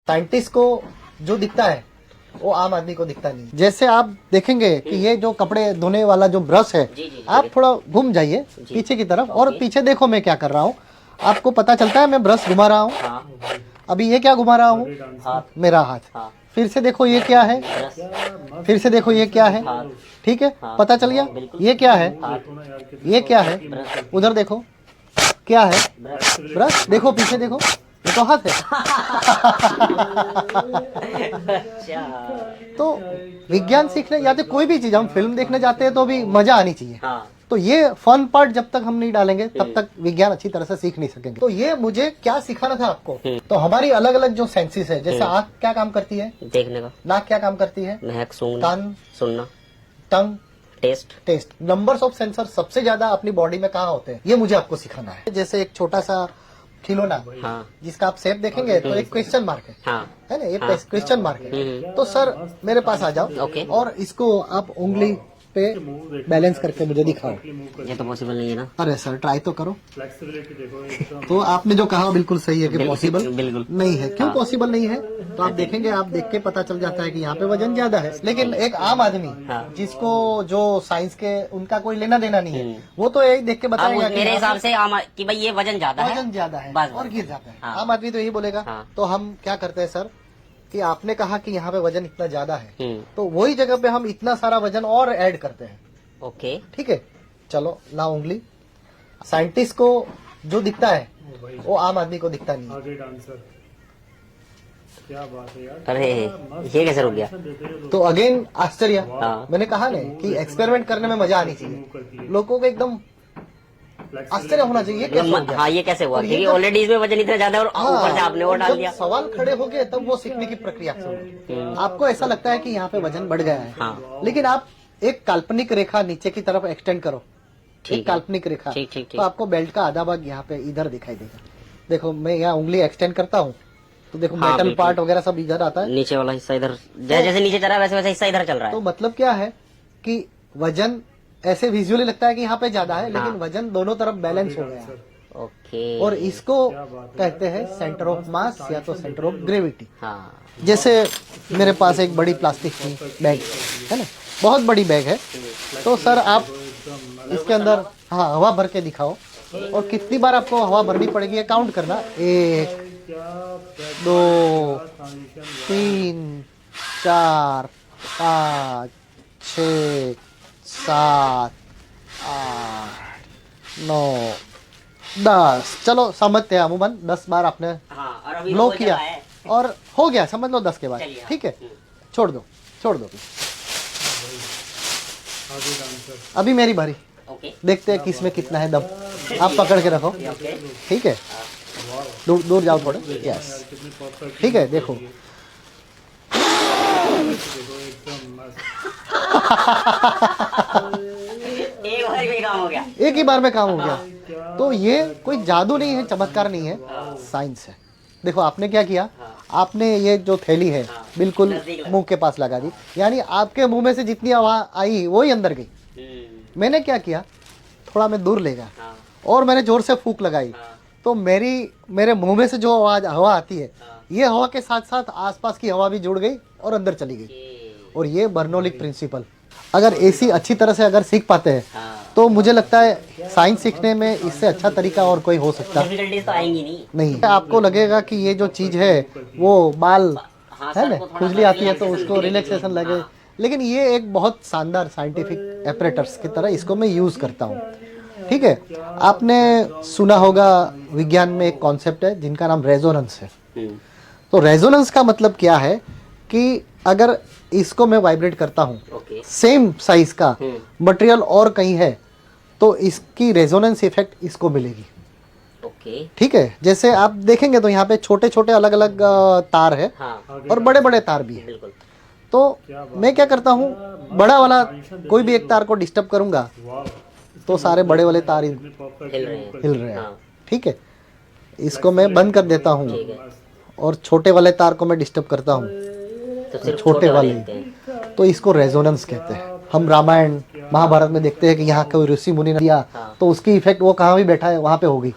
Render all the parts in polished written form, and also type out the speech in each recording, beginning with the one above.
Scientist को जो दिखता है वो आम आदमी को दिखता नहीं। जैसे आप देखेंगे कि ये जो कपड़े धोने वाला जो ब्रश है, आप थोड़ा घूम जाइए पीछे की तरफ और पीछे देखो मैं क्या कर रहा हूँ। आपको पता चलता है मैं ब्रश घुमा रहा हूँ। अभी ये क्या घुमा रहा हूँ? मेरा हाथ। फिर से देखो ये क्या है, फिर से देखो ये क्या है। ठीक है, पता चल गया ये क्या है, ये क्या है। उधर देखो क्या है, ब्रश। देखो पीछे देखो, ये तो हाथ है। तो विज्ञान सीखने या तो कोई भी चीज, हम फिल्म देखने जाते हैं तो भी मजा आनी चाहिए। तो ये फन पार्ट जब तक हम नहीं डालेंगे तब तक विज्ञान अच्छी तरह से सीख नहीं सकेंगे। तो ये मुझे क्या सिखाना था आपको। तो हमारी अलग अलग जो सेंसेस है, जैसे आँख क्या काम करती है? देखने का। नाक क्या काम करती है? महक, सूंघना, कान, सुनना, टंग, टेस्ट। नंबर्स ऑफ सेंसर सबसे ज्यादा अपनी बॉडी में कहाँ होते हैं, ये मुझे आपको सिखाना है। जैसे एक छोटा सा खिलौना, जिसका आप शेप देखेंगे तो एक क्वेश्चन मार्क है ना, ये क्वेश्चन मार्क है। तो सर मेरे पास आ जाओ और इसको आप उंगली पे बैलेंस करके मुझे दिखाओ। ये तो पॉसिबल नहीं है ना। अरे सर ट्राई तो करो। तो आपने जो कहा बिल्कुल सही है कि पॉसिबल बिल्कुल नहीं है। क्यों पॉसिबल नहीं है? तो आप देखेंगे, आप देख के पता चल जाता है कि यहाँ पे वजन ज्यादा है। लेकिन एक आम आदमी जिसको जो साइंस के उनका कोई लेना देना नहीं है, वो तो यही देख के बताएगा मेरे हिसाब से कि भाई ये वजन ज्यादा है, वजन ज्यादा है और गिर जाता है। आम आदमी तो यही बोलेगा। तो हम क्या करते हैं सर कि आपने कहा कि यहाँ पे वजन इतना ज्यादा है, तो वही जगह पे हम इतना सारा वजन और ऐड करते हैं। ओके, ठीक है, चलो लाओ उंगली। साइंटिस्ट को जो दिखता है वो आम आदमी को दिखता नहीं। क्या बात है यार। अरे ये कैसे रुक गया? तो अगेन आश्चर्य। मैंने कहा ना कि एक्सपेरिमेंट करने में मजा आनी चाहिए। लोगों को एकदम आश्चर्य होना चाहिए, ये कैसे हो गया? हाँ, ये कैसे हुआ? क्योंकि ऑलरेडी इसमें वजन इतना ज्यादा है और ऊपर से आपने और डाल दिया। सवाल खड़े हो गए तब वो सीखने की प्रक्रिया शुरू। आपको ऐसा लगता है कि यहाँ पे वजन बढ़ गया है, लेकिन आप एक काल्पनिक रेखा नीचे की तरफ एक्सटेंड करो, एक काल्पनिक रेखा, तो आपको बेल्ट का आधा भाग यहाँ पे इधर दिखाई देगा। देखो मैं यहाँ उंगली एक्सटेंड करता हूँ तो देखो मेटल पार्ट वगैरह सब इधर आता है। नीचे वाला हिस्सा इधर, जैसे नीचे चल रहा है वैसे वैसे हिस्सा इधर चल रहा है। तो मतलब क्या है कि वजन ऐसे विजुअली लगता है कि यहाँ पे ज्यादा है, लेकिन वजन दोनों तरफ बैलेंस हो गया है। ओके, और इसको कहते हैं सेंटर ऑफ मास या तो सेंटर ऑफ ग्रेविटी। हाँ, जैसे मेरे पास एक बड़ी प्लास्टिक की बैग है ना, बहुत बड़ी बैग है। तो सर आप इसके अंदर हवा भर के दिखाओ और कितनी बार आपको हवा भरनी पड़ेगी ये काउंट करना। 1 2 3 4 5 6 7 8 9 10। चलो समझते हैं, अमूमन 10 बार आपने ब्लो किया और हो गया, समझ लो 10 के बाद। ठीक है, छोड़ दो छोड़ दो। अभी मेरी बारी, देखते हैं किसमें कितना है दम। आप पकड़ के रखो, ठीक है, दूर जाओ थोड़े। यस, ठीक है, देखो। एक ही बार में काम हो गया। तो ये कोई जादू नहीं है, चमत्कार नहीं है, साइंस है। देखो आपने क्या किया, आपने ये जो थैली है बिल्कुल मुंह के पास लगा दी, यानी आपके मुंह में से जितनी आवाज आई वो ही अंदर गई। मैंने क्या किया, थोड़ा मैं दूर ले गया और मैंने जोर से फूंक लगाई, तो मेरे मुंह में से जो हवा आती है, ये हवा के साथ साथ आसपास की हवा भी जुड़ गई और अंदर चली गई। और ये बर्नौली प्रिंसिपल, अगर ऐसी अच्छी तरह से अगर सीख पाते हैं तो मुझे लगता है साइंस सीखने में इससे अच्छा तरीका और कोई हो सकता तो आएंगी नहीं। आपको लगेगा कि ये जो चीज है वो बाल है ना, खुजली आती है तो उसको रिलैक्सेशन लगे, लेकिन ये एक बहुत शानदार साइंटिफिक एपरेटर्स की तरह इसको मैं यूज करता हूँ। ठीक है, आपने सुना होगा विज्ञान में एक कॉन्सेप्ट है जिनका नाम रेजोनेंस है। तो रेजोनेंस का मतलब क्या है कि अगर इसको मैं वाइब्रेट करता हूँ, सेम साइज का मटेरियल और कहीं है तो इसकी रेजोनेंस इफेक्ट इसको मिलेगी। ठीक है, जैसे आप देखेंगे तो यहाँ पे छोटे छोटे अलग अलग तार है और बड़े बड़े तार भी है। तो मैं क्या करता हूँ, बड़ा वाला कोई भी एक तार को डिस्टर्ब करूंगा तो सारे बड़े वाले तार हिल रहे हैं। ठीक है, इसको मैं बंद कर देता हूँ और छोटे वाले तार को मैं डिस्टर्ब करता हूँ, तो छोटे वाले, तो इसको रेजोनेंस कहते हैं। हम रामायण महाभारत में देखते हैं कि यहाँ कोई ऋषि मुनि ने दिया तो उसकी इफेक्ट वो कहाँ भी बैठा है वहाँ पे होगी।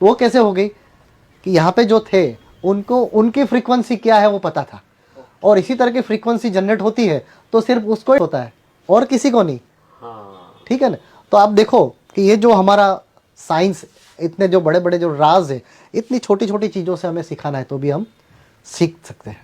वो कैसे हो गई कि यहाँ पे जो थे उनको उनकी फ्रीक्वेंसी क्या है वो पता था, और इसी तरह की फ्रीक्वेंसी जनरेट होती है तो सिर्फ उसको ही होता है और किसी को नहीं। हाँ ठीक है ना। तो आप देखो कि ये जो हमारा साइंस, इतने जो बड़े बड़े जो राज है, इतनी छोटी छोटी चीज़ों से हमें सिखाना है तो भी हम सीख सकते हैं।